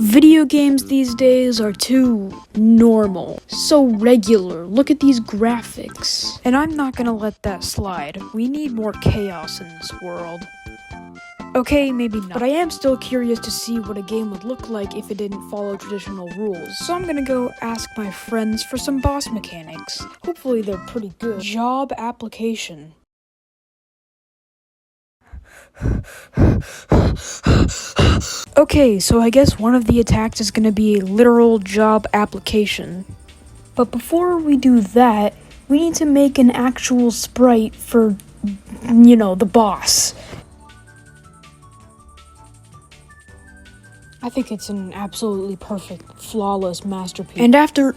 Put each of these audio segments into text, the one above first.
Video games these days are too normal, so regular. Look at these graphics. And I'm not gonna let that slide. We need more chaos in this world. Okay, maybe not. But I am still curious to see what a game would look like if it didn't follow traditional rules. So I'm gonna go ask my friends for some boss mechanics. Hopefully they're pretty good. Job application. Okay, so I guess one of the attacks is gonna be a literal job application. But before we do that, we need to make an actual sprite for, the boss. I think it's an absolutely perfect, flawless masterpiece. And after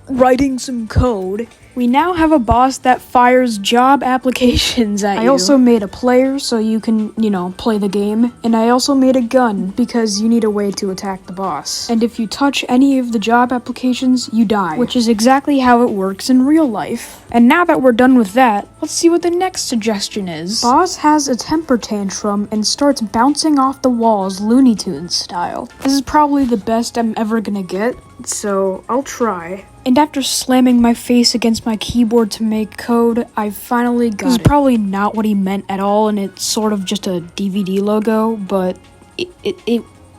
writing some code, we now have a boss that fires job applications at you. I also made a player so you can, play the game. And I also made a gun because you need a way to attack the boss. And if you touch any of the job applications, you die, which is exactly how it works in real life. And now that we're done with that, let's see what the next suggestion is. Boss has a temper tantrum and starts bouncing off the walls Looney Tunes style. This is probably the best I'm ever gonna get, so I'll try. And after slamming my face against my keyboard to make code, I finally got it. This is probably not what he meant at all, and it's sort of just a DVD logo, but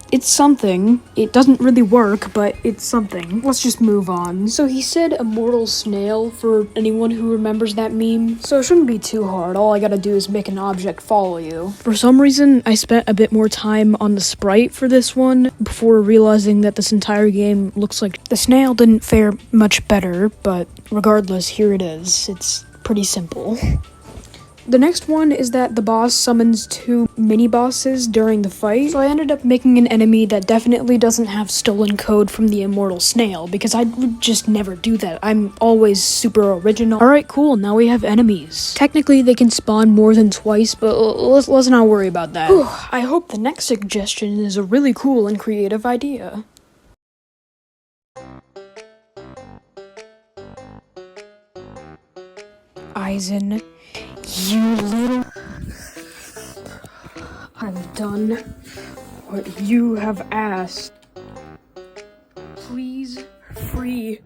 it's something. It doesn't really work, but it's something. Let's just move on. So he said immortal snail for anyone who remembers that meme. So it shouldn't be too hard. All I gotta do is make an object follow you. For some reason, I spent a bit more time on the sprite for this one before realizing that this entire game looks like the snail didn't fare much better, but regardless, here it is. It's pretty simple. The next one is that the boss summons 2 mini-bosses during the fight, so I ended up making an enemy that definitely doesn't have stolen code from the immortal snail, because I would just never do that. I'm always super original. Alright, cool, now we have enemies. Technically, they can spawn more than twice, but let's not worry about that. Whew, I hope the next suggestion is a really cool and creative idea. Aizen, you little... I've done what you have asked. Please free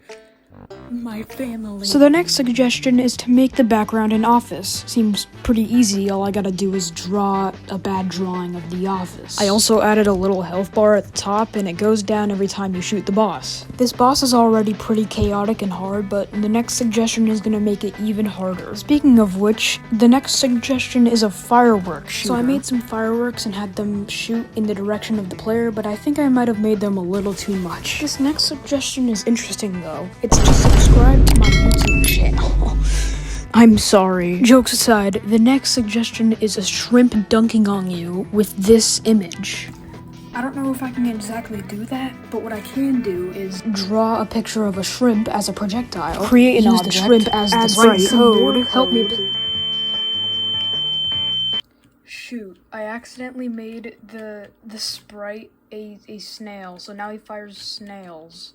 my family. So the next suggestion is to make the background an office. Seems pretty easy. All I gotta do is draw a bad drawing of the office. I also added a little health bar at the top, and it goes down every time you shoot the boss. This boss is already pretty chaotic and hard, but the next suggestion is gonna make it even harder. Speaking of which, the next suggestion is a fireworks shooter. So I made some fireworks and had them shoot in the direction of the player, but I think I might have made them a little too much. This next suggestion is interesting though. It's just subscribe to my YouTube channel. I'm sorry. Jokes aside, the next suggestion is a shrimp dunking on you with this image. I don't know if I can exactly do that, but what I can do is draw a picture of a shrimp as a projectile, create an object, the shrimp as the right code. Help me. Shoot, I accidentally made the sprite a snail, so now he fires snails.